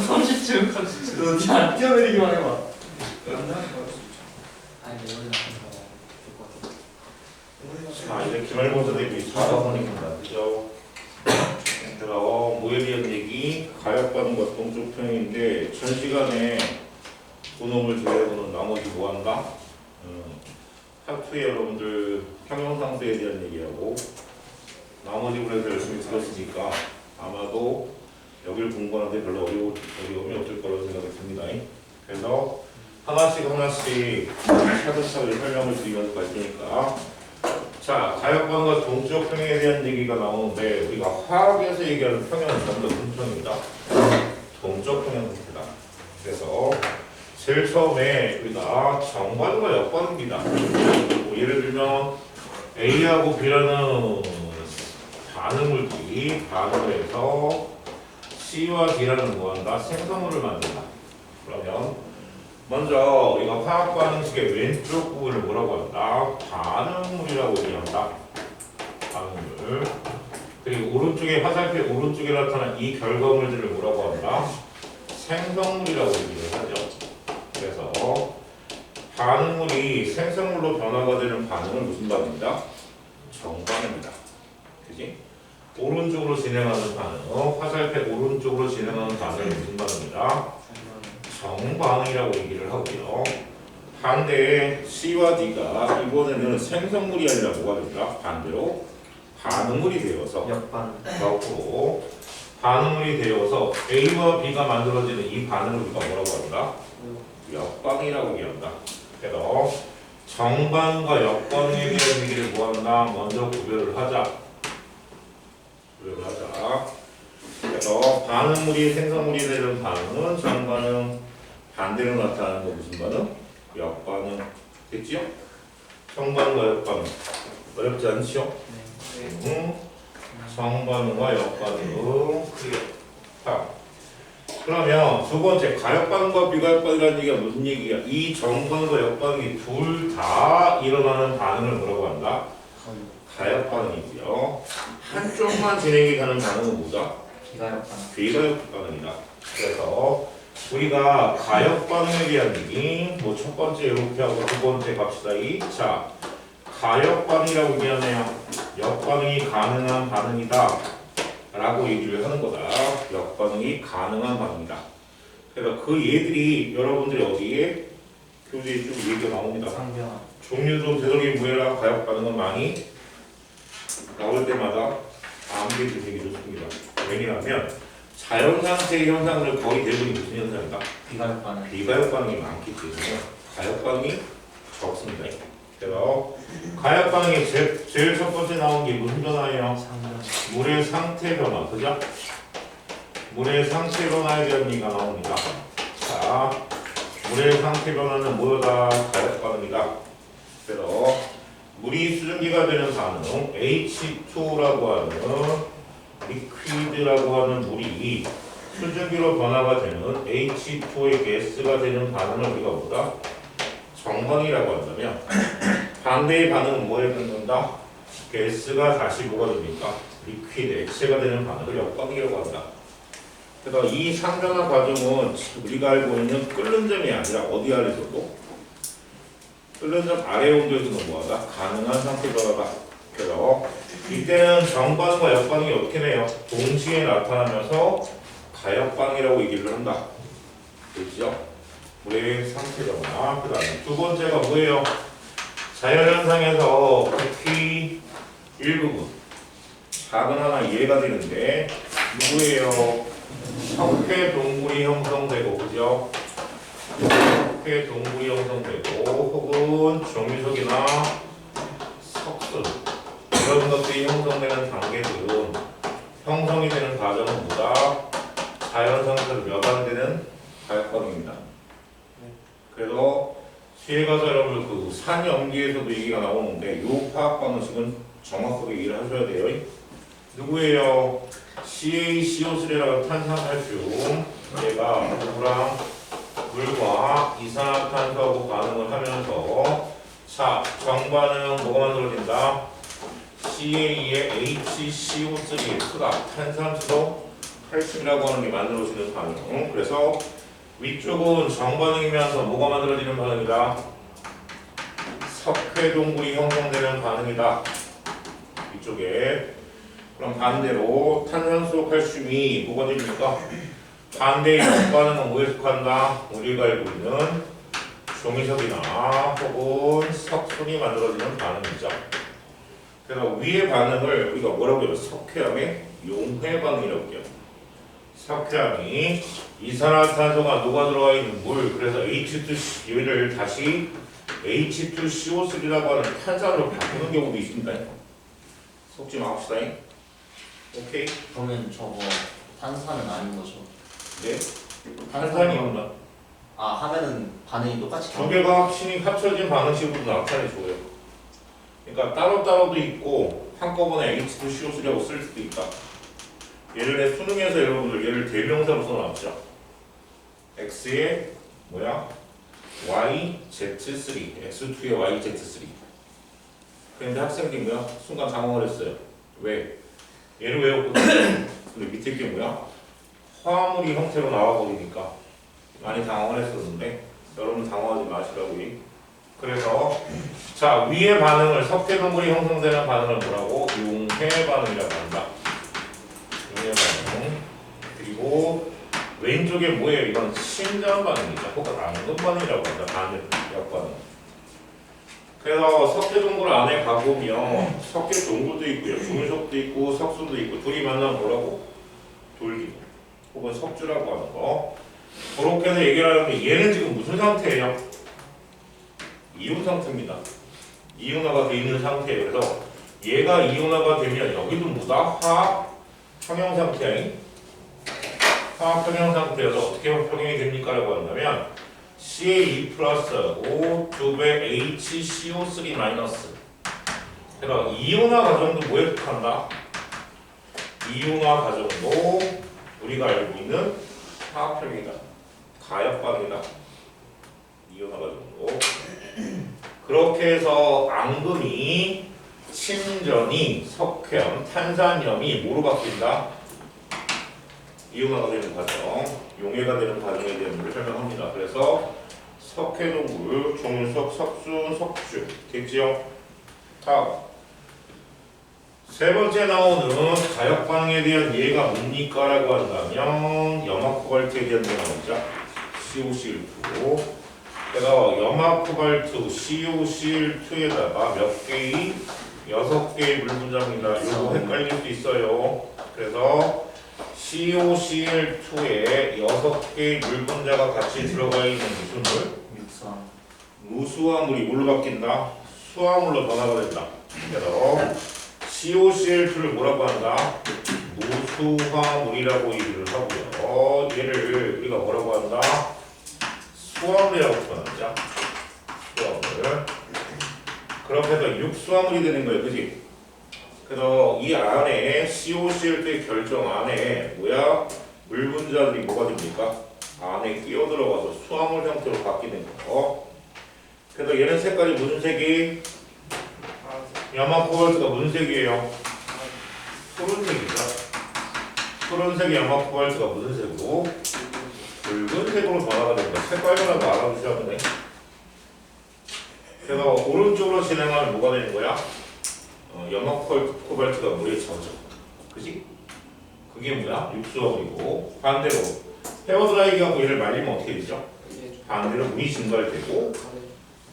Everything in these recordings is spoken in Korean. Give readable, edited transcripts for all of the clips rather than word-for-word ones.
30층. 너 뛰어내리기만 해봐. 아니 여기 자, 이제 기말고사 대비 4번입니다. 그죠? 얘들아, 뭐에 대한 얘기? 가역받은 것 동쪽 평인데 전 시간에 분홍을 제외하고는 나머지 뭐 한다? 파트에 여러분들 평형상수에 대한 얘기하고 나머지 분야들 열심히 들었으니까 아마도 여기를 공부하는데 별로 어려움이 없을 거라고 생각이 듭니다. 그래서 하나씩 차근차근 설명을 드리면서 갈 테니까 자, 가역반과 동쪽 평형에 대한 얘기가 나오는데 우리가 화학에서 얘기하는 평형은 전부 다 무슨 평입니다. 동쪽 평형 상태다. 그래서 제일 처음에 우리가 정반과 역반입니다. 뭐 예를 들면 A하고 B라는 반응물끼리 반응을 해서 C와 D라는 무한다 생성물을 만든다. 그러면 먼저 우리가 화학 반응식의 왼쪽 부분을 뭐라고 한다? 반응물이라고 얘기한다. 반응물. 그리고 오른쪽에 화살표 오른쪽에 나타난 이 결과물들을 뭐라고 한다? 생성물이라고 얘기를 하죠. 그래서 반응물이 생성물로 변화가 되는 반응은 무슨 반응이다? 정반응이다. 그지? 오른쪽으로 진행하는 반응, 화살표 오른쪽으로 진행하는 반응은 무슨 반응이다? 정반응이라고 얘기를 하고요. 반대에 C와 D가 이번에는 생성물이 아니라 뭐가 된다? 반대로 반응물이 되어서 역으로 반응물이 되어서 A와 B가 만들어지는 이 반응을 우리가 뭐라고 한다? 역반응이라고 얘기한다. 그래서 정반응과 역반응에 대한 얘기를 뭐한다? 먼저 구별을 하자. 그래서 반응물이 생성물이 되는 반응은 정반응, 반대로 나타나는 거 무슨 반응? 역반응. 됐지요? 정반응과 역반응. 어렵지 않지요? 정반응과 역반응. 자, 그러면 두 번째 가역반응과 비가역반응이라는 얘기가 무슨 얘기야? 이 정반응과 역반응이 둘 다 일어나는 반응을 뭐라고 한다? 가역반응이고요. 한쪽만 진행이 가는 반응은 뭐다? 비가역반응이다. 그래서 우리가 가역반응에 대한 얘기, 뭐 첫 번째 이렇게 하고 두 번째 갑시다. 자, 가역반응이라고 얘기하네요. 역반응이 가능한 반응이다 라고 얘기를 하는 거다. 역반응이 가능한 반응이다. 그래서 그 얘들이 여러분들이 어디에? 교재에 쭉 얘기가 나옵니다. 종류도 되도록이면 뭐해라? 가역반응은 많이 나올 때마다 암기해도 되게 좋습니다. 왜냐하면 자연상태의 현상을 거의 대부분이 무슨 현상이다? 비가역반응이 많기 때문에 가역반응이 적습니다. 그래서 가역반응이 제일 첫 번째 나온 게 무슨 변화예요? 물의 상태 변화, 그죠? 물의 상태 변화에 대한 얘기가 나옵니다. 자, 물의 상태 변화는 뭐다? 가역반응이다. 그래서 물이 수증기가 되는 반응, H2라고 하는 리퀴드라고 하는 물이 수증기로 변화가 되는 H2의 가스가 되는 반응을 우리가 뭐다? 정반응이라고 한다면 반대의 반응은 뭐에 끝난다? 가스가 다시 뭐가 됩니까? 리퀴드, 액체가 되는 반응을 역반응이라고 한다. 그래서 이 상변화 과정은 우리가 알고 있는 끓는 점이 아니라 어디 아래서도 끓는 점 아래 온도에서는 뭐하다? 가능한 상태 변화다. 그래서 이때는 정반응과 역반응이 어떻게 돼요? 동시에 나타나면서 가역반응이라고 얘기를 한다. 그렇죠? 물의 상태 변화. 그 다음에 두 번째가 뭐예요? 자연현상에서 특히 일부분 작은 하나 이해가 되는데 누구예요? 석회 동굴이 형성되고, 그죠? 석회 동굴이 형성되고 혹은 정유석이나 석순 이런 것들이 형성되는 단계들은 형성이 되는 과정은 뭐다? 자연상태로 멸관되는 가역반응입니다. 그래서 뒤에 가서 여러분 그 산염기에서도 얘기가 나오는데 이 화학 반응식은 정확하게 이해를 하셔야 돼요. 누구예요? CaCO3라는 탄산칼슘 얘가 누구랑 물과 이산화탄소하고 반응을 하면서 자, 정반응 뭐가 만들어진다? Ca의 HCO3 X다. 탄산수소 칼슘이라고 하는 게 만들어지는 반응. 그래서 위쪽은 정반응이면서 뭐가 만들어지는 반응이다? 석회 동굴이 형성되는 반응이다. 위쪽에. 그럼 반대로 탄산수 칼슘이 뭐가 됩니까? 반대의 역반응은 뭐에 속한다? 우리가 알고 있는 종이석이나 혹은 석순이 만들어지는 반응이죠. 그래서 위의 반응을 우리가 뭐라고 해요? 석회암의 용회 반응이라고 해요. 석회암이 이산화탄소가 녹아 들어가 있는 물, 그래서 H2 얘를 다시 H2CO3라고 하는 탄산으로 바꾸는 경우도 있습니다. 속지 맙시다. 오케이. 그러면 저거 탄산은 아닌 거죠? 네. 탄산이 없나? 아 하면은 반응이 똑같이 두 개가 합쳐진 반응식으로 나타내줘요. 그러니까 따로따로도 있고 한꺼번에 H2CO3라고 쓸 수도 있다. 예를 들어 수능에서 여러분들 얘를 대명사로 써놨죠. X에 뭐야? YZ3, X2에 YZ3. 그런데 학생들이 뭐야? 순간 당황을 했어요. 왜? 얘를 외웠거든요. 근데 밑에 게 뭐야? 화합물이 형태로 나와버리니까 많이 당황을 했었는데 여러분 당황하지 마시라고. 그래서 자 위의 반응을 석회동굴이 형성되는 반응을 뭐라고? 용회 반응이라고 한다. 용회 반응. 그리고 왼쪽에 뭐예요? 이건 신전 반응이죠. 혹은 앙금 반응이라고 한다. 반응, 역반응. 그래서 석회동굴 안에 가보면 석회동굴도 있고요, 중석도 있고 석순도 있고 둘이 만나면 뭐라고? 돌기 혹은 석주라고 하는 거. 그렇게 해서 얘기를 하는데 얘는 지금 무슨 상태예요? 이온 상태입니다. 이온화가 되어 있는 상태예요. 그래서 얘가 이온화가 되면 여기도 뭐다? 화학 평형 상태야. 화학 평형 상태여서 어떻게 평형이 됩니까? 라고 한다면 CA2 플러스하고 2배 HCO3 마이너스. 그러니까 이온화 과정도 뭐에 속한다? 이온화 과정도 우리가 알고 있는 화학평이다. 가역반이다. 이온화 과정도. 그렇게 해서 앙금이 침전이 석회염, 탄산염이 뭐로 바뀐다? 이온화가 되는 과정, 용해가 되는 과정에 대한 걸 설명합니다. 그래서 석회동굴, 종석, 석순, 석주 됐지요? 다음 세 번째 나오는 가역 반응에 대한 예가 뭡니까? 라고 한다면 염화코발트에 대한 예가 나오죠. COCl2. 그래서 염화코발트 COCl2에다가 몇 개의 6개의 물 분자입니다. 요거 헷갈릴 수 있어요. 그래서 COCl2에 6개의 물 분자가 같이 들어가 있는 무슨 물? 육상 무수화물이 뭘로 바뀐다? 수화물로 변화가 된다. 그래서 COCl2를 뭐라고 한다? 무수화물이라고 얘기를 하고요. 얘를 우리가 뭐라고 한다? 수화물이라고 표현하자. 수화물. 그렇게 해서 육수화물이 되는 거예요. 그지? 그래서 이 안에 COCl2의 결정 안에 뭐야? 물 분자들이 뭐가 됩니까? 안에 끼어 들어가서 수화물 형태로 바뀌는 거. 그래서 얘는 색깔이 무슨 색이? 염화코발트가 무슨 색이에요? 푸른색이죠. 푸른색의 염화코발트가 무슨 색으로? 붉은색으로 변화가 됩니다. 색깔 변화도 알아두셔야 되네. 그래서 오른쪽으로 진행하면 뭐가 되는 거야? 염화코발트가 물에 젖어. 그지? 그게 뭐야? 육수화물이고. 반대로 헤어드라이기하고 얘를 말리면 어떻게 되죠? 반대로 물이 증발되고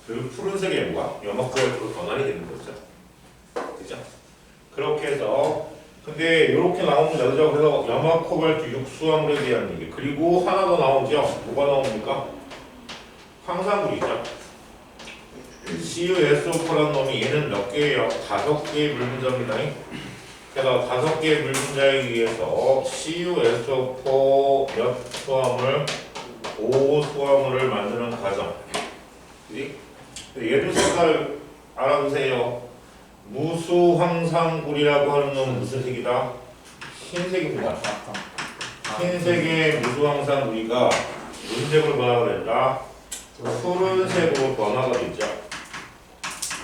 그 푸른색의 뭐가? 염화코발트로 변환이 되는 거죠. 그죠? 그렇게 해서 근데 이렇게 나옵니다. 그죠? 그래서 염화코발트 육수화물에 대한 얘기. 그리고 하나 더 나오죠? 뭐가 나옵니까? 황산물이죠. CuSO4라는 놈이 얘는 몇 개예요? 5개의 물분자입니다. 그래서 5개의 물분자에 의해서 CuSO4 몇 수화물? 5수화물을 만드는 과정. 그지? 얘도 색깔 알아두세요. 무수황산굴이라고 하는 놈은 무슨 색이다? 흰색입니다. 흰색의 무수황산굴이가 은색으로 변화가 된다. 푸른색으로 변화가 되죠.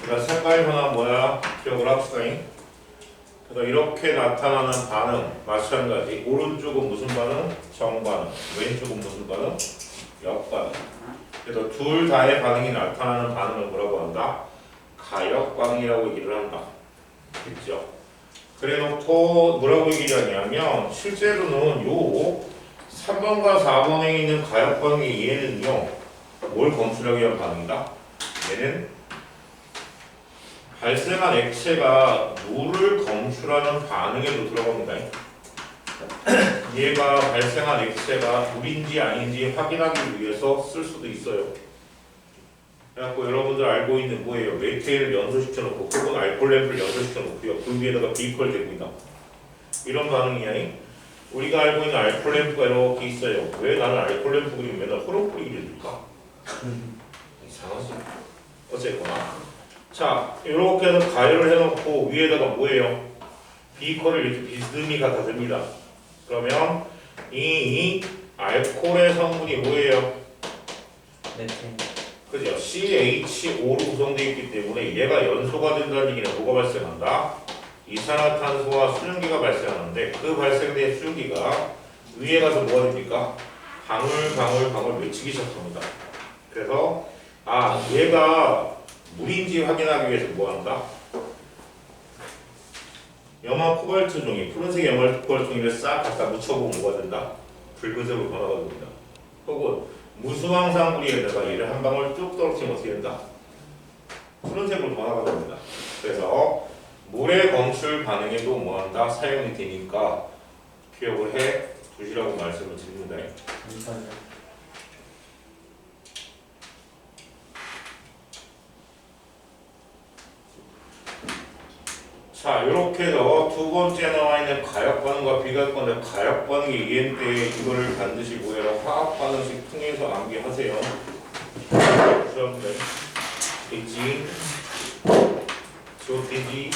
그러니까 색깔 변화 뭐야? 기억을 합시다. 그래서 이렇게 나타나는 반응 마찬가지. 오른쪽은 무슨 반응? 정반응. 왼쪽은 무슨 반응? 역반응. 그래서 둘 다의 반응이 나타나는 반응을 뭐라고 한다? 가역반응이라고 얘기를 한다. 그렇죠? 그래놓고 뭐라고 얘기를 하냐면 실제로는 요 3번과 4번에 있는 가역반응의 얘는요 뭘 검출하기 위한 반응이다? 얘는 발생한 액체가 물을 검출하는 반응에도 들어갑니다. 얘가 발생한 액체가 물인지 아닌지 확인하기 위해서 쓸 수도 있어요. 그래갖고 여러분들 알고 있는 뭐예요? 메테일을 연소시켜놓고 혹은 알콜 램프를 연소시켜놓고요. 그 위에다가 비컬 대고 있다. 이런 반응이야. 우리가 알고 있는 알콜 램프가 이렇게 있어요. 왜 나는 알콜 램프 그리면 맨날 호롱불이를 줄까? 이상하지? 어쨌거나 자 이렇게 해서 가열을 해놓고 위에다가 뭐예요? 비컬을 이렇게 비스듬히 갖다 댑니다. 그러면 이 알코올의 성분이 뭐예요? 메테인. 그죠? CH5로 구성되어 있기 때문에 얘가 연소가 된다는 얘기는 뭐가 발생한다? 이산화탄소와 수증기가 발생하는데 그 발생된 수증기가 위에 가서 뭐가 됩니까? 방울 맺히기 시작합니다. 그래서 얘가 물인지 확인하기 위해서 뭐한다? 염화 코발트 종이, 푸른색 염화 코발트 종이를 싹 갖다 묻혀보면 뭐가 된다? 붉은색으로 변화가 됩니다. 혹은 무수황산물에다가 얘를 한 방울 쭉 떨어뜨리면 어떻게 된다? 푸른색으로 변화가 됩니다. 그래서 물의 검출 반응에도 뭐한다? 사용이 되니까 기억을 해 두시라고 말씀을 드립니다. 잠시만요. 자, 이렇게 해서 두 번째 나와 있는 가역 반응과 비가역 반응, 가역 반응이 이해인데 이거를 반드시 뭐예요? 화학 반응식 통해서 암기하세요. 그런데 되지, 지워되지,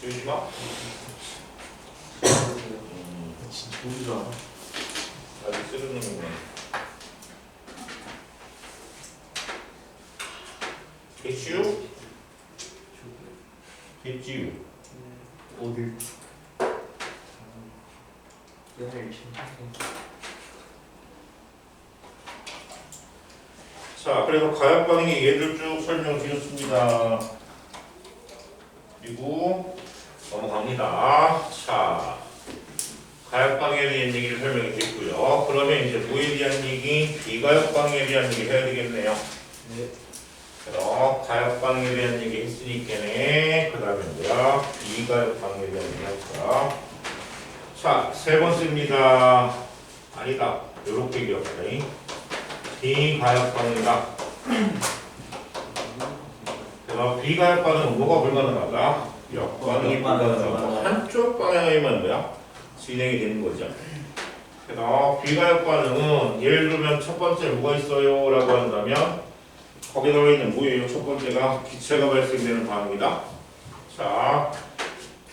지우지 마. 진짜 보기 좋아. 아주 쓰러지는구나. 됐슈? 됐지요. 어딜? 연을 침착해. 자, 그래서 가역 반응의 예를 쭉 설명드렸습니다. 그리고 넘어갑니다. 자, 가역 반응에 대한 얘기를 설명해 드렸고요. 그러면 이제 뭐에 대한 얘기? 비가역 반응에 대한 얘기 해야 되겠네요. 네. 그래서 가역 반응에 대한 얘기 했으니까네. 그 다음에 뭐야? 비가역 반응에 대한 얘기 할까? 자, 세 번째입니다. 아니다. 요렇게 기억해. 비가역 반응이다. 그래서 비가역 반응은 뭐가 불가능하다? 역반응이 불가능하고 한쪽 방향에만 뭐야? 진행이 되는 거죠. 그래서 비가역 반응은 예를 들면 첫 번째 뭐가 있어요? 라고 한다면 거기에 나와 있는 뭐예요? 첫 번째가 기체가 발생되는 반응이다. 자,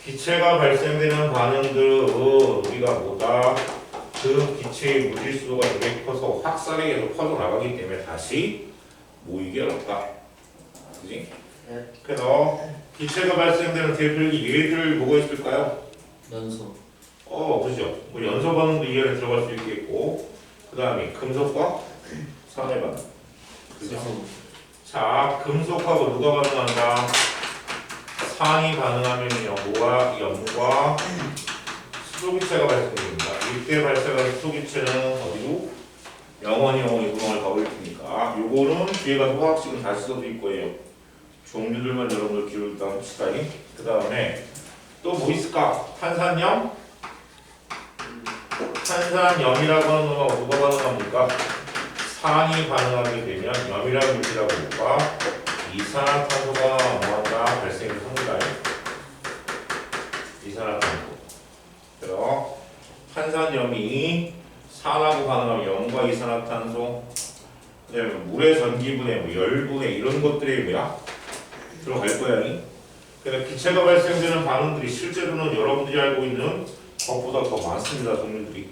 기체가 발생되는 반응들은 우리가 뭐다? 그 기체의 물질수가 되게 커서 확산이 계속 퍼져나가기 때문에 다시 모이기 어렵다. 그지? 네. 그래서 기체가 발생되는 대표적인 예들 뭐가 있을까요? 연소. 그죠? 뭐 연소 반응도 이 안에 들어갈 수 있겠고, 그 다음에 금속과 산의 반응. 그죠? 자, 금속하고 누가 반응한다? 산이 반응하면요, 뭐가 염과 수소기체가 발생됩니다. 이때 발생하는 수소기체는 어디로? 영원히 구멍을 가버릴 테니까. 요거는 뒤에 가서 화학식은 다시 써도 있을 거예요. 종류들만 여러분들 기울일 다 합시다. 그 다음에 또 뭐 있을까? 탄산염? 탄산염이라고 하는 놈하고 누가 반응합니까? 산이 반응하게 되면 염이라는 물질하고 뭐가? 이산화탄소가 뭐한다? 발생을 합니다. 이산화탄소. 그래서 탄산염이 산하고 반응하면 염과 이산화탄소, 그다음에 물의 전기분해, 뭐 열분해 이런 것들이 뭐야? 들어갈 거야. 그래서 기체가 발생되는 반응들이 실제로는 여러분들이 알고 있는 것보다 더 많습니다. 종류들이.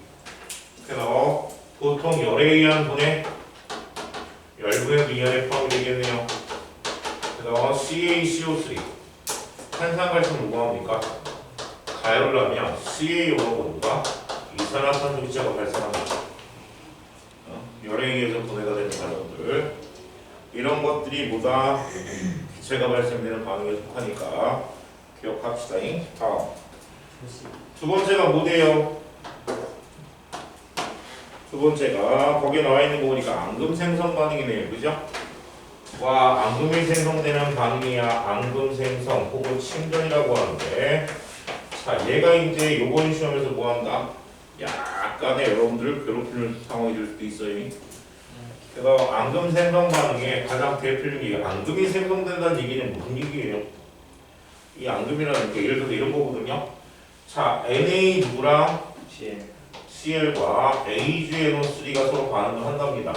그래서 보통 열에 의한 분해, 열분해도 이 안에 포함이 되겠네요. 그래서 CaCO3, 탄산갈증 누가 합니까? 가열나면 CaO하고가 이산화탄소 기체가 발생합니다. 열에 의해서 분해가 되는 반응들 이런 것들이 뭐다? 기체가 발생되는 반응에 속하니까 기억합시다. 다음 두 번째가 뭐대요? 두 번째가 거기에 나와 있는 거 보니까 앙금 생성 반응이네요. 그죠? 와, 앙금이 생성되는 반응이야 앙금 생성 혹은 침전이라고 하는데, 자, 얘가 이제 요번 시험에서 뭐 한다? 약간의 여러분들을 괴롭히는 상황이 될 수도 있어요. 그래서 앙금 생성 반응의 가장 대표적인 게 앙금이 생성된다는 얘기는 무슨 얘기예요? 이 앙금이라는 게 예를 들어서 이런 거거든요. 자, Na 누구랑 Cl과 AgNO3가 서로 반응을 한답니다.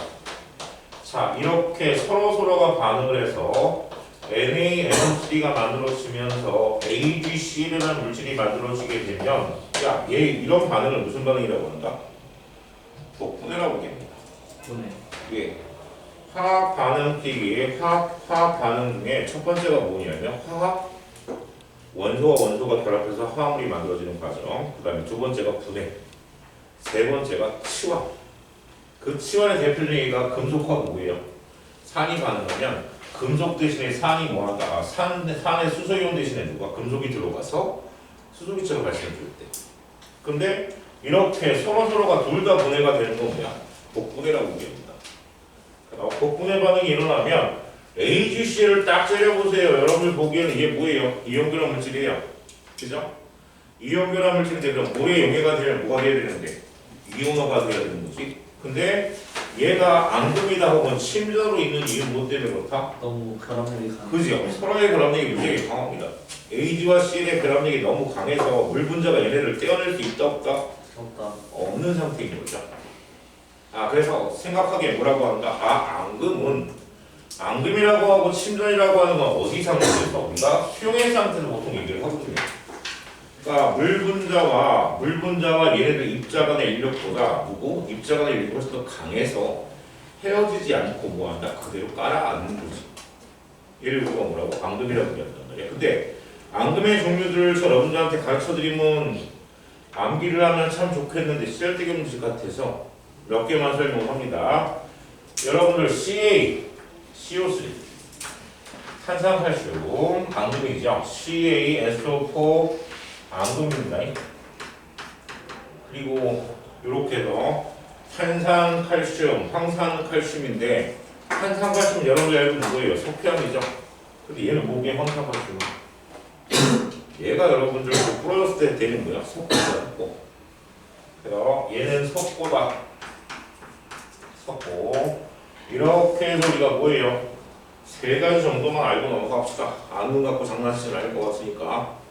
자, 이렇게 서로가 반응을 해서 NaNO3가 만들어지면서 AgCl이라는 물질이 만들어지게 되면, 야, 얘 이런 반응을 무슨 반응이라고 한다? 덕분에라고 합니다. 예. 화학 반응 띠기, 화학 반응 중에 첫 번째가 뭐냐면 화학 원소와 원소가 결합해서 화합물이 만들어지는 과정. 그 다음에 두 번째가 분해. 세 번째가 치환. 그 치환의 대표적인 얘기가 금속하고 뭐예요? 산이 반응하면 금속 대신에 산이 뭐한다? 산에 수소이온 대신에 누가 금속이 들어가서 수소기체가 발생해 줄 때. 근데 이렇게 서로가 둘 다 분해가 되는 건 뭐야? 복분해라고 얘기합니다. 복분해 반응이 일어나면 AgCl을 딱 째려보세요. 여러분들 보기에는 이게 뭐예요? 이온결합 물질이에요. 그죠? 이온결합 물질인데 그럼 뭐에 용해가 되면 뭐가 돼야 되는데? 이온화가 돼야 되는 거지. 근데 얘가 앙금이다 혹은 침전으로 있는 이유는 뭐 때문에 그렇다? 너무 결합력이 강해. 그죠? 서로의 결합력이 굉장히 강합니다. Ag와 Cl의 결합력이 너무 강해서 물 분자가 얘네를 떼어낼 수 있다 없다? 없다. 없는 상태인 거죠. 아, 그래서 생각하기에 뭐라고 한다? 아, 앙금이라고 하고 침전이라고 하는 건 어디 상태에서 우리가 수용의 상태에서 보통 얘기를 하거든요. 그러니까 물 분자와 얘네들 입자 간의 인력보다 누구? 입자 간의 인력이 훨씬 더 강해서 헤어지지 않고 뭐한다? 그대로 깔아앉는 거지. 얘를 우리가 뭐라고? 앙금이라고 얘기한단 말이야. 근데 앙금의 종류들을 저 여러분들한테 가르쳐드리면 암기를 하면 참 좋겠는데 쓸데기 없는 것 같아서 몇 개만 설명합니다. 여러분들 CO3 탄산칼슘 앙금이죠. CaSO4 앙금입니다. 그리고 이렇게 해서 탄산칼슘, 황산칼슘인데 탄산칼슘 여러분들 알고 있는 거예요. 석회암이죠. 근데 얘는 뭐게 황산칼슘? 얘가 여러분들 부러졌을 때 되는 거야. 석고다. 그래서 얘는 석고다. 석고. 이렇게 해서 우리가 뭐예요? 세 가지 정도만 알고 넘어갑시다. 아는 것 갖고 장난치지 않을 것 같으니까.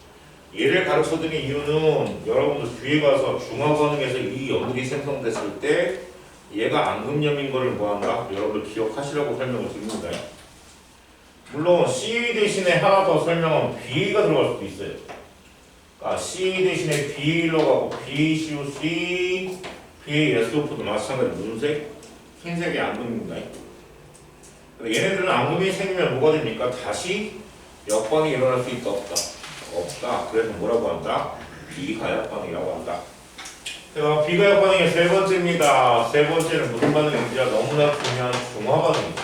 얘를 가르쳐드린 이유는 여러분들 뒤에 가서 중화반응에서 이 염들이 생성됐을 때 얘가 앙금염인 거를 뭐한다? 여러분들 기억하시라고 설명을 드립니다. 물론 CA 대신에 하나 더 설명하면 BA가 들어갈 수도 있어요. 그러니까 CA 대신에 BA로 가고 BaCO3, BaSO4도 마찬가지로 무슨색? 흰색이 앙금입니다. 얘네들은 앙금이 생기면 뭐가 됩니까? 다시 역반응이 일어날 수 있다 없다? 없다. 그래서 뭐라고 한다? 비가역반응이라고 한다. 그래서 비가역반응의 세 번째입니다. 세 번째는 무슨 반응인지 너무나 중요한 중화반응입니다.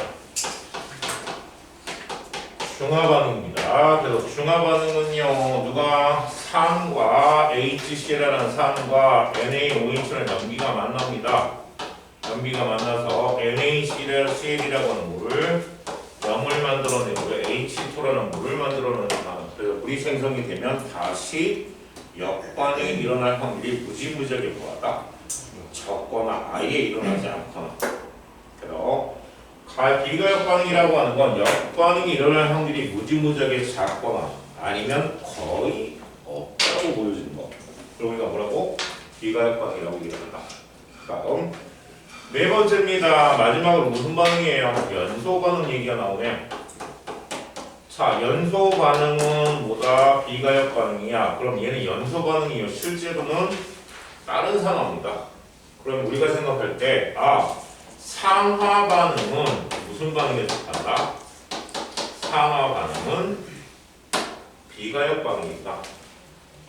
중화반응입니다. 그래서 중화반응은요, 누가 산과 HCl이라는 산과 NaOH라는 염기가 만납니다. 염기가 만나서 NaCl이라고 하는 물을 염을 만들어내고요. H2라는 물을 만들어내는 그래서 물이 생성이 되면 다시 역반응이 일어날 확률이 무지무지하게 뭐하다? 적거나 아예 일어나지 않거나. 그래서 비가역반응이라고 하는 건 역반응이 일어날 확률이 무지무지하게 작거나 아니면 거의 없다고 보여지는 거. 그럼 우리가 뭐라고? 비가역반응이라고 얘기한다. 다음 네 번째입니다. 마지막으로 무슨 반응이에요? 연소 반응 얘기가 나오네. 자, 연소 반응은 뭐다? 비가역 반응이야. 그럼 얘는 연소 반응이에요. 실제로는 다른 산화입니다. 그럼 우리가 생각할 때, 산화 반응은 무슨 반응에 속한다? 산화 반응은 비가역 반응이다.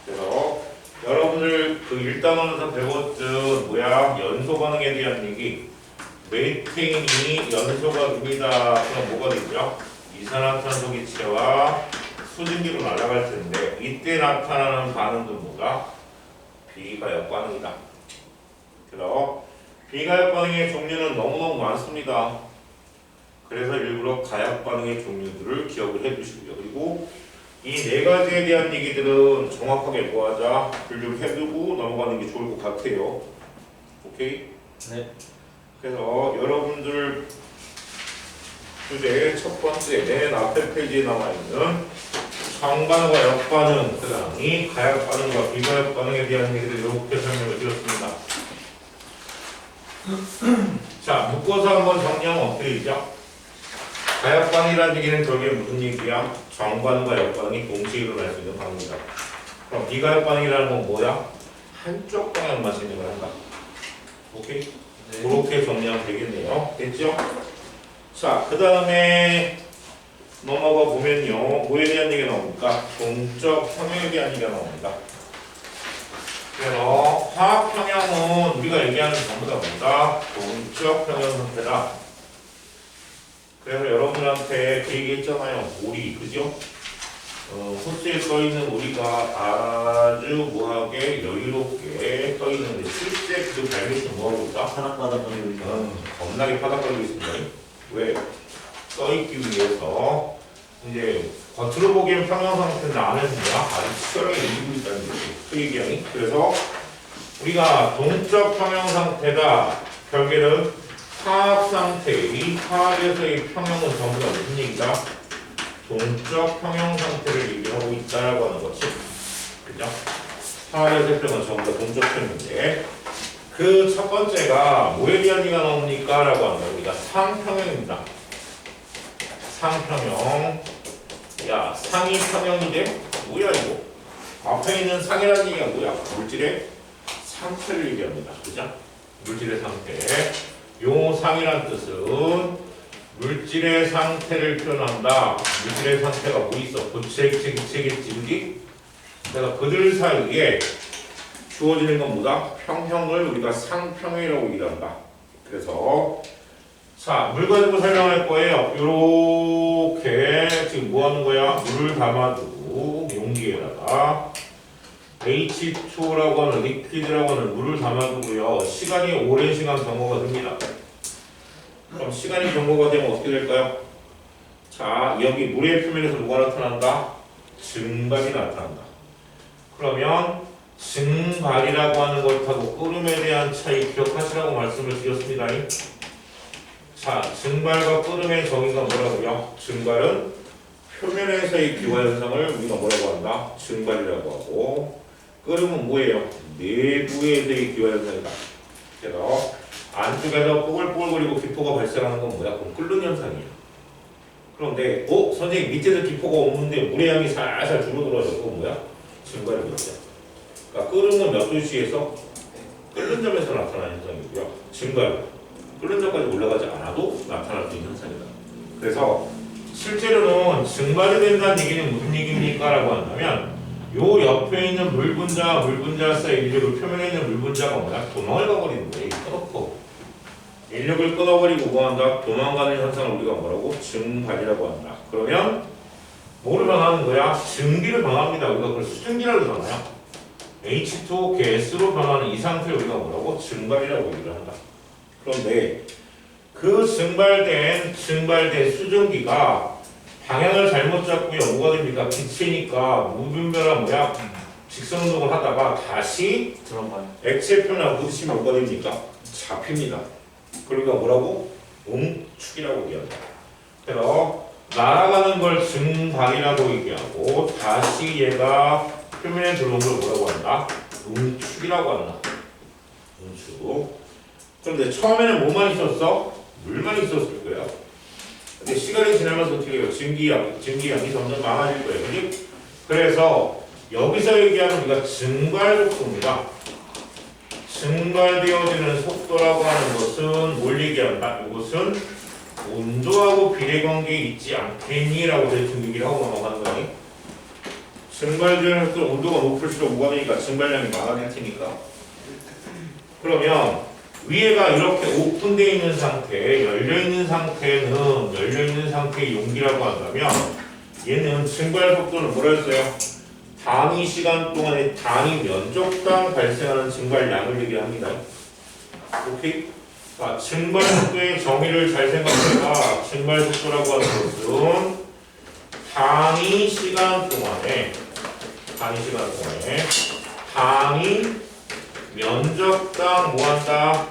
그래서 여러분들 그 1단원에서 배웠던 뭐야 연소 반응에 대한 얘기 메테인이 연소가 됩니다. 그럼 뭐가 되죠? 이산화탄소 기체와 수증기로 날아갈 텐데 이때 나타나는 반응도 뭐다? 비가역 반응이다. 그래서 비가역 반응의 종류는 너무너무 많습니다. 그래서 일부러 가역 반응의 종류들을 기억을 해두시고요. 그리고 이 네 가지에 대한 얘기들은 정확하게 뭐하자 분류를 해두고 넘어가는 게 좋을 것 같아요. 오케이? 네. 그래서 여러분들 주제 첫 번째 맨 앞에 페이지에 남아있는 정반응과 역반응, 그 다음이 가역 반응과 비가역 반응에 대한 얘기를 이렇게 설명을 드렸습니다. 자, 묶어서 한번 정리하면 어떻게 되죠? 가역 반응이라는 얘기는 결국에 무슨 얘기야? 정반응과 역반응이 동시에 일어날 수 있는 반응이다. 그럼 비가역 반응이라는 건 뭐야? 한쪽 방향만 진행을 한다. 오케이? 네. 그렇게 정리하면 되겠네요. 됐죠? 자, 그 다음에 넘어가 보면요. 뭐에 대한 얘기가 나옵니까? 동적 평형에 대한 얘기가 나옵니다. 그래서 화학 평형은 우리가 얘기하는 전부 다 뭔가 동적 평형 상태다. 그래서 여러분들한테 그 얘기 했잖아요. 오리, 그죠? 호수에 떠있는 오리가 아주 뭐하게 여유롭게 떠있는데 실제 그 발밑은 뭐하고 있다? 파닥파닥거리고 있어요. 겁나게 파닥거리고 있습니다. 왜? 떠있기 위해서 이제 겉으로 보기엔 평형 상태인데 안에서 뭐야? 아주 치열하게 이기고 있다는 거지. 그 얘기하니? 그래서 우리가 동적 평형 상태다. 결국에는 화학 상태의 화학에서의 평형은 전부 다 무슨 얘기다? 동적 평형 상태를 얘기하고 있다라고 하는 거지. 그죠? 화학에서의 평형은 전부 다 동적 평형인데 그 첫 번째가 뭐에 대한 얘기가 나옵니까? 라고 하는 거 우리가 상평형입니다. 상평형. 야, 상이 평형이 돼? 뭐야 이거? 앞에 있는 상이라는 얘기가 뭐야? 물질의 상태를 얘기합니다. 그죠? 물질의 상태. 요 상이란 뜻은 물질의 상태를 표현한다. 물질의 상태가 뭐 있어? 고체겠지, 그지? 그래서 그들 사이에 주어지는 건 뭐다? 평형을 우리가 상평형이라고 얘기한다. 그래서 자, 물 가지고 설명할 거예요. 요렇게 지금 뭐 하는 거야? 물을 담아두고 용기에다가 H2O라고 하는 리퀴드라고 하는 물을 담아두고요. 시간이 오랜 시간 경과가 됩니다. 그럼 시간이 경과가 되면 어떻게 될까요? 자, 여기 물의 표면에서 뭐가 나타난다? 증발이 나타난다. 그러면 증발이라고 하는 것하고 끓음에 대한 차이 기억하시라고 말씀을 드렸습니다. 자, 증발과 끓음의 정의가 뭐라고요? 증발은 표면에서의 기화 현상을 우리가 뭐라고 한다? 증발이라고 하고 끓음은 뭐예요? 내부에서의 기화 현상이다. 그래서 안쪽에서 뽀글뽀글거리고 기포가 발생하는 건 뭐야? 그럼 끓는 현상이에요. 그런데 선생님 밑에서 기포가 없는데 물의 양이 살살 줄어들어서 그건 뭐야? 증발이거든요. 그러니까 끓음은 몇 도씨에서? 끓는 점에서 나타나는 현상이고요. 증발, 끓는 점까지 올라가지 않아도 나타날 수 있는 현상이다. 그래서 실제로는 증발이 된다는 얘기는 무슨 얘기입니까? 라고 한다면 요 옆에 있는 물 분자 사이 인력을 표면에 있는 물 분자가 뭐야? 도망을 가버리는 거예요. 끊어놓고 인력을 끊어버리고 뭐한다? 도망가는 현상을 우리가 뭐라고? 증발이라고 한다. 그러면 뭐를 변하는 거야? 증기를 변합니다. 우리가 그걸 수증기라고 하잖아요. H2O 가스로 변하는 이 상태를 우리가 뭐라고? 증발이라고 얘기를 한다. 그런데 그 증발된 수증기가 방향을 잘못 잡고요. 뭐가 됩니까? 기체니까 무분별한 뭐야? 직선 운동을 하다가 다시 들어가요. 액체 표면하고 부딪히면 뭐가 됩니까? 잡힙니다. 그러니까 뭐라고? 응축이라고 얘기한다. 그래서 날아가는 걸 증발이라고 얘기하고 다시 얘가 표면에 들어온 걸 뭐라고 한다? 응축이라고 한다. 응축. 그런데 처음에는 뭐만 있었어? 물만 있었을 거야. 근데 시간이 지나면서 어떻게 해요? 증기양이 점점 많아질 거예요. 그지? 그래서 여기서 얘기하는 우리가 증발 속도입니다. 증발되어지는 속도라고 하는 것은 뭘 얘기한다? 이것은 온도하고 비례관계에 있지 않겠니? 라고 대충 얘기를 하고 넘어가는 거니? 증발되는 속도 온도가 높을수록 뭐가 되니까 증발량이 많아질 테니까. 그러면 위에가 이렇게 오픈되어 있는 상태, 열려있는 상태의 용기라고 한다면 얘는 증발 속도는 뭐라 했어요? 단위 시간 동안에 단위 면적당 발생하는 증발량을 얘기합니다. 오케이? 자, 증발 속도의 정의를 잘 생각해봐. 증발 속도라고 하는 것은 단위 시간 동안에 단위 면적당 뭐한다?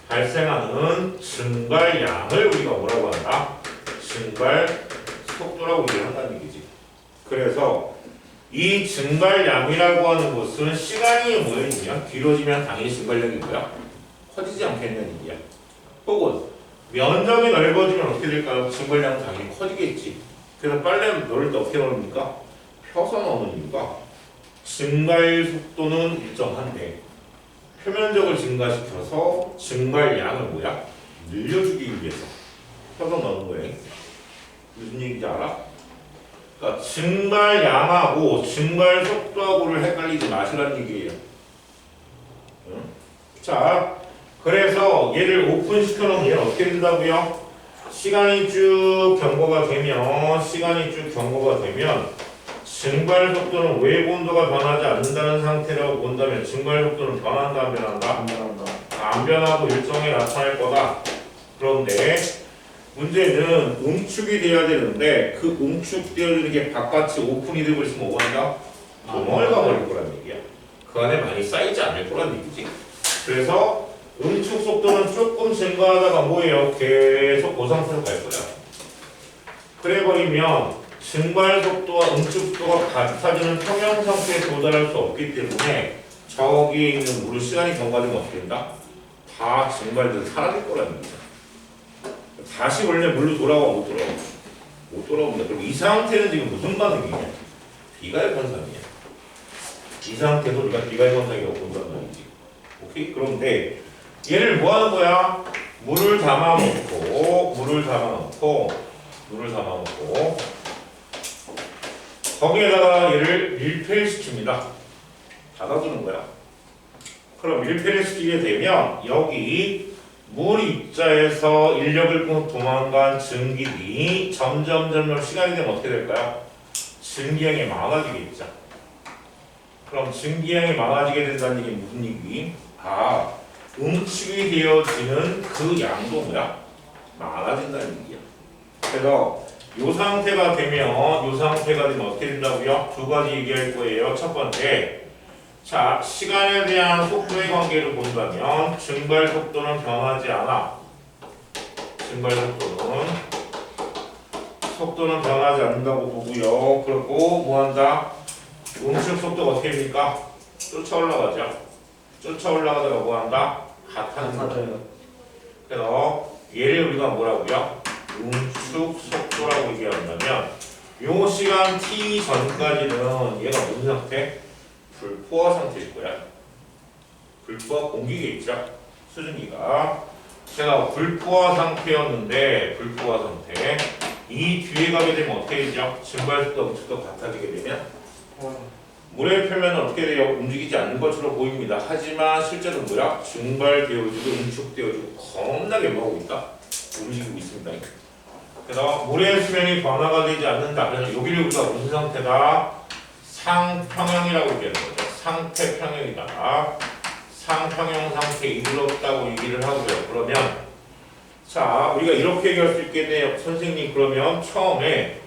발생하는 증발량을 우리가 뭐라고 한다? 증발 속도라고 얘기한다는 얘기지. 그래서 이 증발량이라고 하는 것은 시간이 뭐였냐면 길어지면 당연히 증발량이 뭐야? 커지지 않겠냐는 얘기야. 혹은 면적이 넓어지면 어떻게 될까요? 증발량은 당연히 커지겠지. 그래서 빨래 넣을 때 어떻게 넣습니까? 펴서 넣는 이유가 증발 속도는 일정한데 표면적을 증가시켜서 증발량을 뭐야? 늘려주기 위해서 펴서 넣는 거예요. 무슨 얘기인지 알아? 그러니까 증발량하고 증발 속도하고를 헷갈리지 마시라는 얘기예요. 응? 자, 그래서 얘를 오픈시켜 놓으면 얘는 어떻게 된다고요? 시간이 쭉 경과가 되면 증발 속도는 외부 온도가 변하지 않는다는 상태라고 본다면 증발 속도는 변한다 안 변한다? 안 변하고 일정에 나타날 거다. 그런데 문제는 응축이 돼야 되는데 그 응축되어지는 게 바깥이 오픈이 되고 있으면 뭐가 한다? 구멍을 가버릴 거란 얘기야. 그 안에 많이 쌓이지 않을 거란 얘기지. 그래서 응축 속도는 조금 증가하다가 뭐예요? 계속 그 상태로 갈 거야. 그래버리면 증발 속도와 응축 속도가 같아지는 평형 상태에 도달할 수 없기 때문에 저기에 있는 물은 시간이 경과되면 어떻게 된다? 다 증발돼서 사라질 거라는 얘기야. 다시 원래 물로 돌아와 못 돌아와? 못 돌아옵니다. 그럼 이 상태는 지금 무슨 반응이냐? 비가역 현상이야. 이 상태도 우리가 비가역 현상이라고 본다는 말이지. 오케이? 그런데 얘를 뭐 하는 거야? 물을 담아놓고 거기에다가 얘를 밀폐를 시킵니다. 닫아주는 거야. 그럼 밀폐를 시키게 되면 여기 물 입자에서 인력을 끊고 도망간 증기들이 점점 시간이 되면 어떻게 될까요? 증기량이 많아지겠죠. 그럼 증기량이 많아지게 된다는 얘기는 무슨 얘기? 응축이 되어지는 그 양도 뭐야? 많아진다는 얘기야. 그래서 요 상태가 되면 어떻게 된다고요? 두 가지 얘기할 거예요. 첫 번째, 자, 시간에 대한 속도의 관계를 본다면 증발 속도는 변하지 않아. 증발 속도는 변하지 않는다고 보고요. 그리고 뭐한다? 응축 속도가 어떻게 됩니까? 쫓아 올라가다가 뭐한다? 같아져요. 그래서 얘를 우리가 뭐라고요? 응축 속도라고 얘기한다면 요 시간 t 전까지는 얘가 무슨 상태? 불포화 상태일 거야. 불포화 공기겠죠? 수증기가. 제가 불포화 상태였는데 이 뒤에 가게 되면 어떻게 되죠? 증발 속도, 응축도 같아지게 되면 물의 표면은 어떻게 돼요? 움직이지 않는 것처럼 보입니다. 하지만 실제로 뭐야? 증발되어지고 응축되어지고 겁나게 뭐하고 있다? 움직이고 있습니다. 그래서 물의 수면이 변화가 되지 않는다. 그래서 여기를 우리가 무슨 상태다? 상평형이라고 얘기하는 거죠. 상태평형이다. 상평형 상태에 이르렀다고 얘기를 하고요. 그러면 자, 우리가 이렇게 얘기할 수 있겠네요. 선생님, 그러면 처음에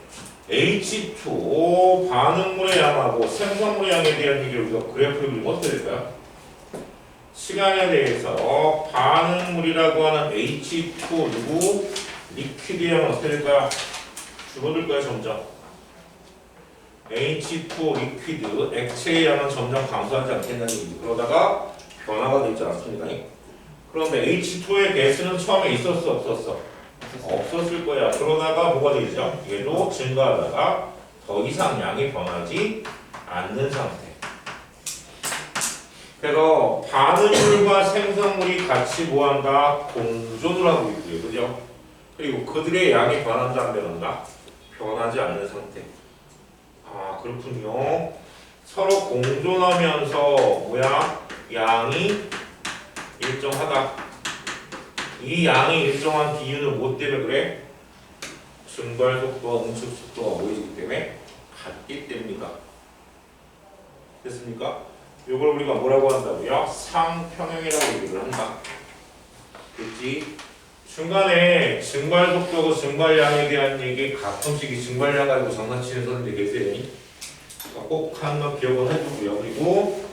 H2O 반응물의 양하고 생성물의 양에 대한 얘기를 우리가 그래프를 그리면 어떻게 될까요? 시간에 대해서 반응물이라고 하는 H2O 누구? 리퀴드의 양은 어떻게 될까요? 줄어들 거예요, 점점. H2O 리퀴드, 액체의 양은 점점 감소하지 않겠다는 얘기. 그러다가 변화가 되지 않습니까? 그런데 H2O의 가스는 처음에 있었어, 없었어? 없었을 거야. 그러다가 뭐가 되죠? 얘도 증가하다가 더 이상 양이 변하지 않는 상태. 그래서 반응물과 생성물이 같이 뭐한다? 공존을 하고 있고요. 그죠? 그리고 그들의 양이 변한다 안 변한다? 변하지 않는 상태. 아 그렇군요. 서로 공존하면서 뭐야? 양이 일정하다. 이 양이 일정한 비율은 뭐 때문에 그래? 증발 속도와 응축 속도가 모이기 때문에 같기 때문이다. 됐습니까? 이걸 우리가 뭐라고 한다고요? 상평형이라고 얘기를 한다. 됐지? 중간에 증발 속도고 증발량에 대한 얘기 가끔씩 이 증발량 가지고 장난치는 사람들이 계세요. 꼭 한번 기억을 해두고요. 그리고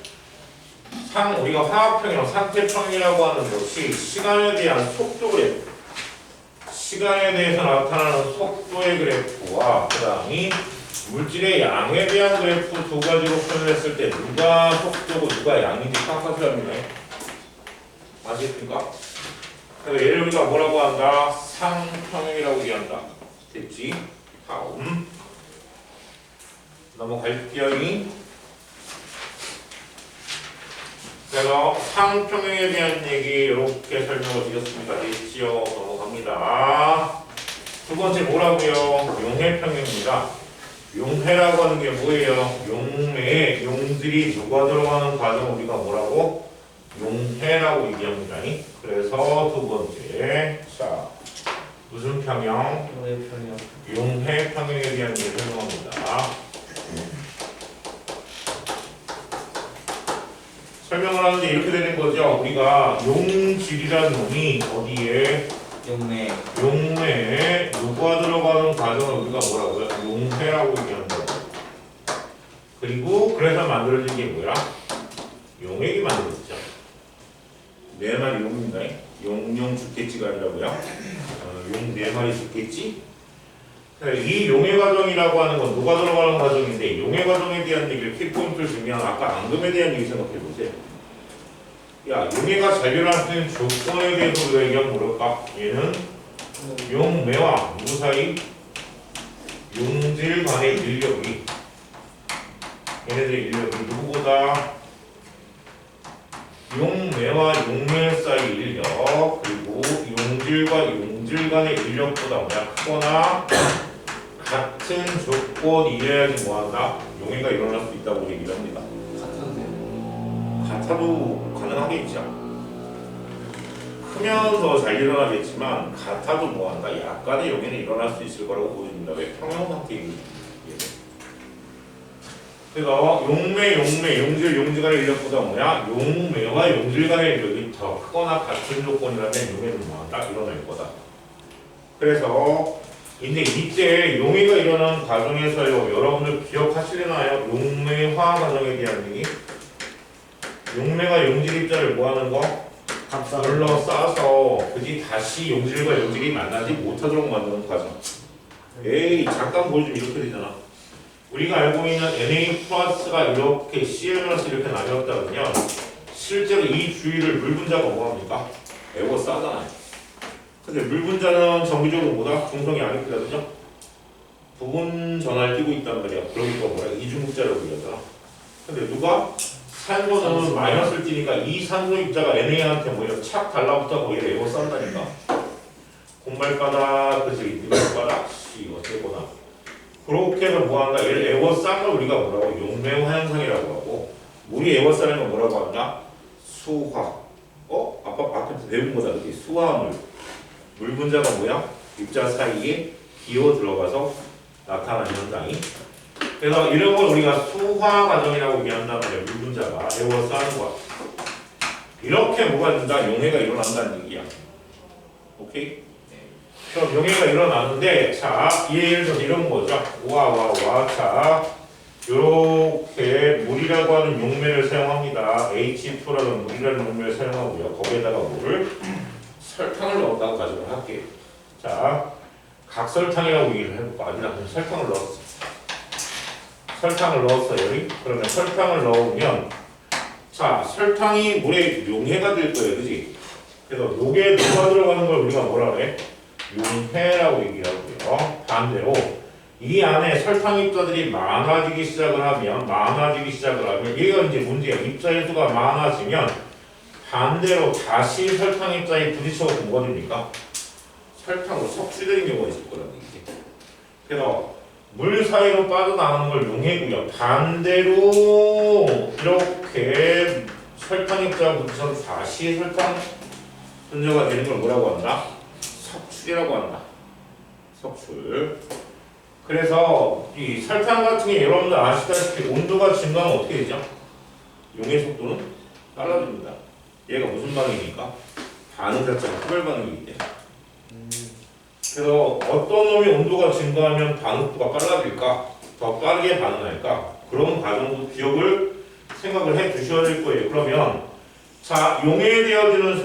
우리가 화학평형, 상태평이라고 하는 것이 시간에 대한 속도 그래프, 시간에 대해서 나타나는 속도의 그래프와 그 다음이 물질의 양에 대한 그래프 두 가지로 표현했을 때 누가 속도고 누가 양인지 파악하셔야 합니다. 아시겠습니까? 그래서 얘를 우리가 뭐라고 한다? 상평형이라고 얘기한다. 됐지? 다음 넘어갈게요. 그래서 상평형에 대한 얘기 이렇게 설명을 드렸습니다. 됐지요? 넘어갑니다. 두 번째 뭐라고요? 용해평형입니다. 용해라고 하는 게 뭐예요? 용매에 용들이 누가 들어가는 과정을 우리가 뭐라고? 용해라고 얘기합니다. 그래서 두 번째, 자 무슨 평형? 용해평형. 용해평형에 대한 얘기를 설명합니다. 설명을 하는데 이렇게 되는 거죠. 우리가 용질이라는 놈이 어디에? 용매에 누가 들어가는 과정을 우리가 뭐라고요? 용해라고 얘기한다고. 그리고 그래서 만들어진 게 뭐야? 용액이 만들어지죠. 네 마리 용입니다. 용용 죽겠지가 아니라고요? 용 네 마리 죽겠지? 이 용해 과정이라고 하는 건 누가 들어가는 과정인데 용해 과정에 대한 얘기를 키포인트를 주면 아까 앙금에 대한 얘기 생각해 보세요. 야, 용해가 잘 일어날 수 있는 조건에 대해서 우리가 얘기하면 뭐랄까? 얘는 용매와 누구 사이? 용질 간의 인력이 얘네들의 인력이 누구보다 용매와 용매 사이 인력 그리고 용질과 용질 간의 인력보다 뭐야? 크거나 같은 조건이래야지 뭐한다? 용해가 일어날 수 있다고 얘기를 합니다. 같아도 가능하겠죠. 크면서 잘 일어나겠지만 같아도 뭐한다? 약간의 용해는 일어날 수 있을 거라고 보여집니다. 왜? 평형 상태이기 때문에. 그래서 용질 간의 인력보다 뭐야? 용매와 용질 간의 인력이 더 크거나 같은 조건이라면 용해는 뭐한다? 일어날 거다. 그래서 근데 이때 용해가 일어나는 과정에서요, 여러분들 기억하시려나요? 용매화 과정에 대한 얘기? 용매가 용질 입자를 뭐하는 거? 눌러 싸서 그지 다시 용질과 용질이 만나지 못하도록 만드는 과정. 에이 잠깐 보여주면 이렇게 되잖아. 우리가 알고 있는 Na 플러스가 이렇게 Cl 이렇게 나뉘었다면요, 실제로 이 주위를 물 분자가 뭐합니까? 에워싸잖아요. 근데 물 분자는 정기적으로 뭐다? 중성이 아니거든요. 부분 전화를 띄고 있단 말이야. 그러니까 뭐야? 이중국자라고 얘기하잖아. 근데 누가? 산소는 마이너스를 띄니까 이 산소 입자가 NA한테 뭐예요? 착 달라붙어서 얘를 에워싼다니까. 공발바닥, 그치? 이발바닥, 어쨌거나. 그렇게 해서 뭐한다? 얘를 에워싼 걸 우리가 뭐라고? 용매화 현상이라고 하고, 물이 에워싸는 건 뭐라고 한다? 수화. 아까 앞에 배운 거다. 그치? 수화물. 물 분자가 뭐야? 입자 사이에 기어 들어가서 나타나는 현상이. 그래서 이런 걸 우리가 수화 과정이라고 얘기한단 말이야. 물 분자가 에워싸는 거야. 이렇게 뭐가 된다? 용해가 일어난다는 얘기야. 오케이? 그럼 용해가 일어나는데, 자, 예를 들어서 이런 거죠. 자, 요렇게 물이라고 하는 용매를 사용합니다. H2라는 물이라는 용매를 사용하고요. 거기에다가 물을 설탕을 넣었다고 가정을 할게요. 자, 각설탕이라고 얘기를 해볼까? 아니라 그냥 설탕을 넣었어. 설탕을 넣었어요. 그러면 설탕을 넣으면, 자, 설탕이 물에 용해가 될 거예요. 그지? 그래서 요게 누가 들어가는 걸 우리가 뭐라 그래? 용해라고 얘기하고요. 반대로 이 안에 설탕 입자들이 많아지기 시작을 하면 얘가 이제 문제야. 입자의 수가 많아지면 반대로 다시 설탕 입자에 부딪혀서 뭐가 됩니까? 설탕으로 섭취되는 경우가 있을 거라는 얘기지. 그래서 물 사이로 빠져나가는 걸 용해고요. 반대로 이렇게 설탕 입자가 붙어서 다시 설탕 분자가 되는 걸 뭐라고 한다? 석출이라고 한다. 석출. 그래서 이 설탕 같은 게 여러분들 아시다시피 온도가 증가하면 어떻게 되죠? 용해 속도는 빨라집니다. 얘가 무슨 반응이니까? 반응 자체가 흡열 반응이기 때문에. 그래서 어떤 놈이 온도가 증가하면 반응 속도가 빨라질까? 더 빠르게 반응할까? 그런 과정도 기억을 생각을 해 두셔야 될 거예요. 그러면 자, 용해되어지는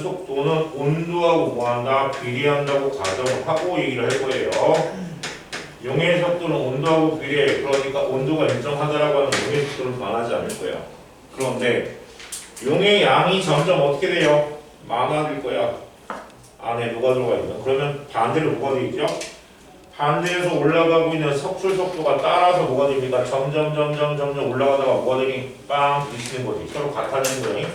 속도는 온도하고 뭐한다? 비례한다고 가정을 하고 얘기를 할 거예요. 용해 속도는 온도하고 비례해. 그러니까 온도가 일정하다라고 하는 용해 속도는 변하지 않을 거야. 그런데 용의 양이 점점 어떻게 돼요? 많아질 거야. 안에 누가 들어가 있나? 그러면 반대로 뭐가 되겠죠? 반대에서 올라가고 있는 석출 속도가 따라서 뭐가 됩니까? 점점 올라가다가 뭐가 되니? 빵 부딪히는 거지. 서로 같아지는 거니?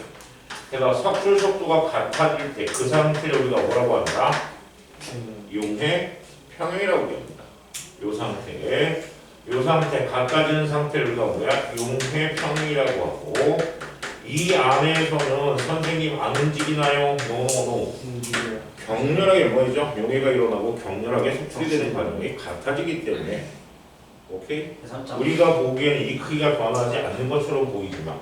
그래서 석출 속도가 같아질 때 그 상태를 우리가 뭐라고 한다? 용해 평형이라고 합니다. 요 상태 같아지는 상태를 우리가 뭐야? 용해 평형이라고 하고 이 안에서는 선생님 안 움직이나요? 노. 격렬하게 뭐죠? 용해가 일어나고 격렬하게 속출이 되는 과정이 같아지기 때문에 오케이? 우리가 보기에는 이 크기가 변하지 않는 것처럼 보이지만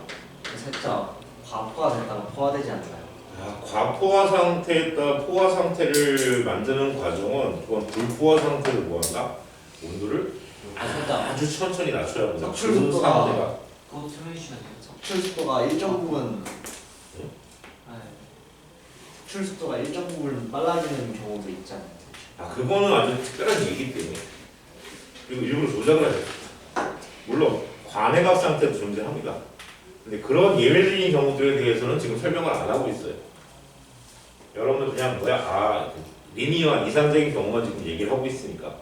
살짝 과포화 됐다가 포화되지 않나요? 과포화 상태에다 포화 상태를 만드는 과정은 그건 불포화 상태를 뭐한다? 온도를 아주 천천히 낮춰야 합니다. 석출 속도가 그거 설명해 주시면 돼요. 석출 속도가 일정 부분 석출 속도가 일정 부분 빨라지는 경우도 있잖아요. 그거는 아주 특별한 얘기이기 때문에 그리고 일부러 조작을 하죠. 물론 관해각 상태도 존재합니다. 근데 그런 예외적인 경우들에 대해서는 지금 설명을 안 하고 있어요. 여러분들 그냥 리니어한 이상적인 경우만 지금 얘기를 하고 있으니까.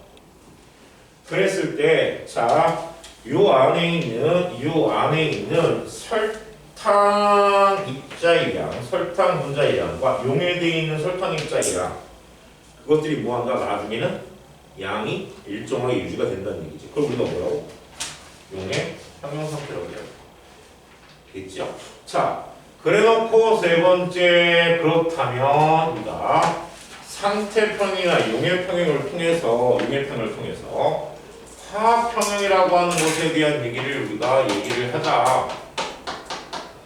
그랬을 때, 자, 요 안에 있는 설탕 입자의 양, 설탕 분자의 양과 용해되어 있는 설탕 입자의 양, 그것들이 뭐한가? 나중에는 양이 일정하게 유지가 된다는 얘기지. 그걸 우리가 뭐라고? 용해 평형 상태라고 해요. 됐죠? 자, 그래놓고 세 번째, 그렇다면 우리가 상태평이나 용해평형을 통해서 화학평형이라고 하는 것에 대한 얘기를 우리가 얘기를 하자.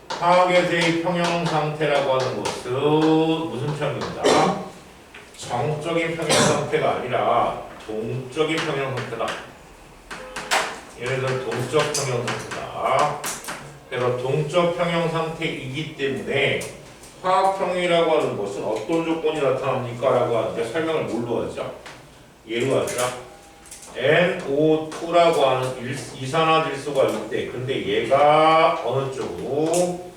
화학의 평형 상태라고 하는 것은 무슨 평형이다? 정적인 평형 상태가 아니라 동적인 평형 상태다. 예를 들어 동적 평형 상태다. 그래서 동적 평형 상태이기 때문에 화학평형이라고 하는 것은 어떤 조건이 나타납니까? 라고 하는데 설명을 뭘로 하죠? 예로 하자. NO2라고 하는 이산화질소가 있대. 근데 얘가 어느 쪽으로?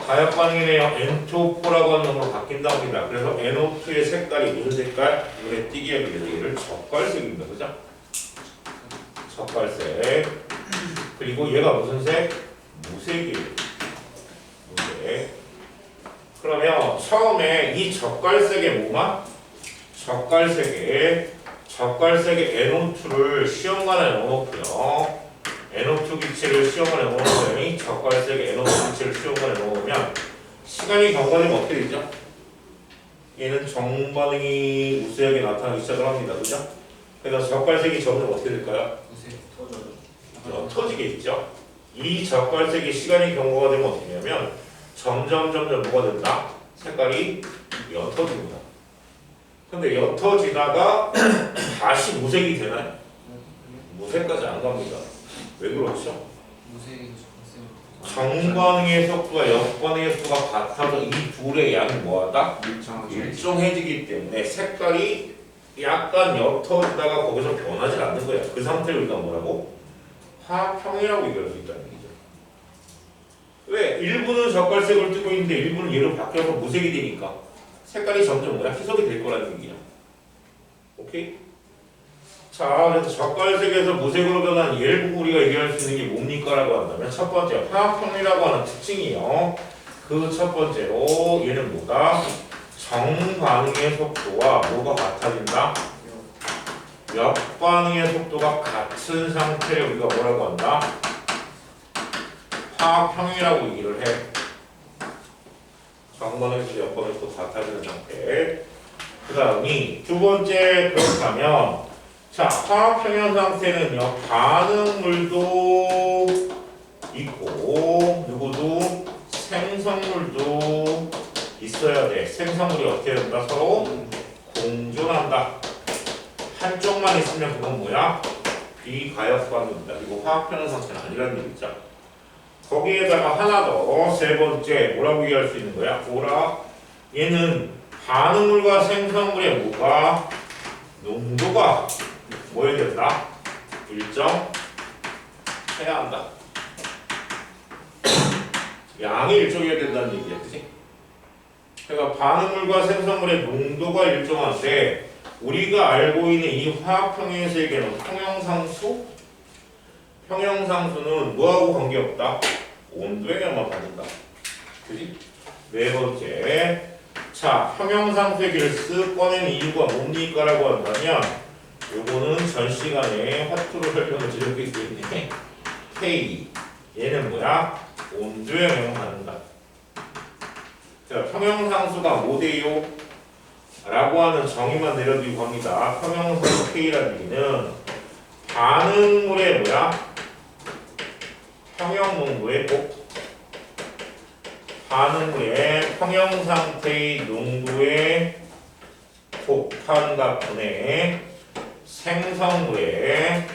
가역 반응이네요. N2O4라고 하는 놈으로 바뀐다고 합니다. 그래서 NO2의 색깔이 무슨 색깔? 눈에 띄게 하기 위해서 얘를 적갈색입니다. 그죠? 적갈색. 그리고 얘가 무슨 색? 무색이에요. 무색. 그러면 처음에 이 적갈색의 뭐가? 적갈색의 NO2를 시험관에 넣어놓고요. NO2 기체를 시험관에 넣어놓으면 적갈색의 NO2 기체를 시험관에 넣어놓으면 시간이 경과되면 어떻게 되죠? 얘는 정반응이 우세하게 나타나기 시작을 합니다. 그죠? 그래서 적갈색이 점점 어떻게 될까요? 터지겠죠? 이 적갈색이 시간이 경과가 되면 어떻게 되냐면 점점 뭐가 된다? 색깔이 옅어집니다. 근데 옅어지다가 다시 무색이 되나요? 무색까지 안 갑니다. 왜 그렇죠? 정반응의 속도와 역반응의 속도가 같아서 이 둘의 양이 뭐하다? 일정해지기 때문에 색깔이 약간 옅어지다가 거기서 변하지 않는 거예요. 그 상태를 우리가 뭐라고? 화학평이라고 얘기할 수 있다는 얘기죠. 왜? 일부는 적갈색을 띠고 있는데 일부는 얘로 바뀌어서 무색이 되니까 색깔이 점점 뭐야? 희석이 될 거라는 얘기야. 오케이? 자, 그래서 적갈색에서 무색으로 변한 얘를 보고 우리가 얘기할 수 있는 게 뭡니까? 라고 한다면 첫 번째, 화학평이라고 하는 특징이요. 그 첫 번째로 얘는 뭐다? 정반응의 속도와 뭐가 같아진다? 역반응의 속도가 같은 상태를 우리가 뭐라고 한다? 화학형이라고 얘기를 해. 정반응에서 역반응의 속도가 같아지는 상태. 그 다음이 두 번째 그렇다면 자 화학형의 상태는요 반응물도 있고 누구도 생성물도 있어야 돼. 생성물이 어떻게 된다? 서로 공존한다. 한쪽만 있으면 그건 뭐야? 비가역 반응이다. 이거 화학 변화 상태는 아니라는 얘기죠. 거기에다가 하나 더 세 번째 뭐라고 얘기할 수 있는 거야? 뭐라? 얘는 반응물과 생성물의 뭐가 농도가 뭐해야 된다? 일정 해야 한다. 양이 일정해야 된다는 얘기야, 그치? 그러니까 반응물과 생성물의 농도가 일정한데 우리가 알고 있는 이 화학평행 세계는 평형상수? 평형상수는 뭐하고 관계없다? 온도에만 받는다. 그지? 네 번째. 자, 평형상수의 길을 쓱 꺼낸 이유가 뭡니까? 라고 한다면 요거는 전 시간에 화투로 설명을 드렸기 때문에 K 얘는 뭐야? 온도에 영향받는다. 자, 평형상수가 뭐대요? 라고 하는 정의만 내려드리고 합니다. 평형상수 K라는 얘기는 반응물의 뭐야? 평형농도의 반응물의 평형상태의 농도의 곱한값분의 생성물의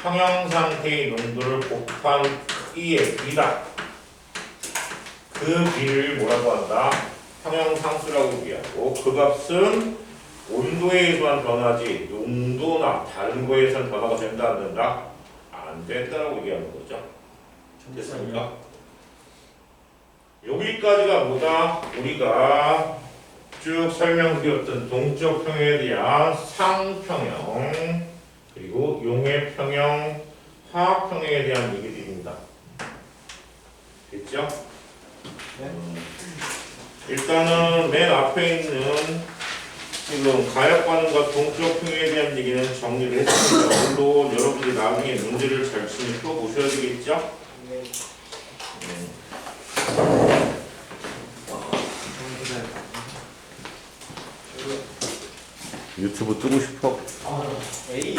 평형상태의 농도를 곱한 크기의 비다. 그 비를 뭐라고 한다? 평형상수라고 얘기하고 그 값은 온도에 의한 변화지 농도나 다른 거에 의한 변화가 된다 안 된다? 안 된다라고 얘기하는 거죠. 됐습니까? 여기까지가 뭐다? 우리가 쭉 설명드렸던 동적 평형에 대한 상평형 그리고 용해평형, 화학평형에 대한 얘기들입니다. 됐죠? 일단은 맨 앞에 있는 지금 가역 반응과 동적 평형에 대한 얘기는 정리를 했습니다. 물론 여러분들이 나중에 문제를 잘 치면 또 보셔야 되겠죠? 네. 유튜브 뜨고 싶어? A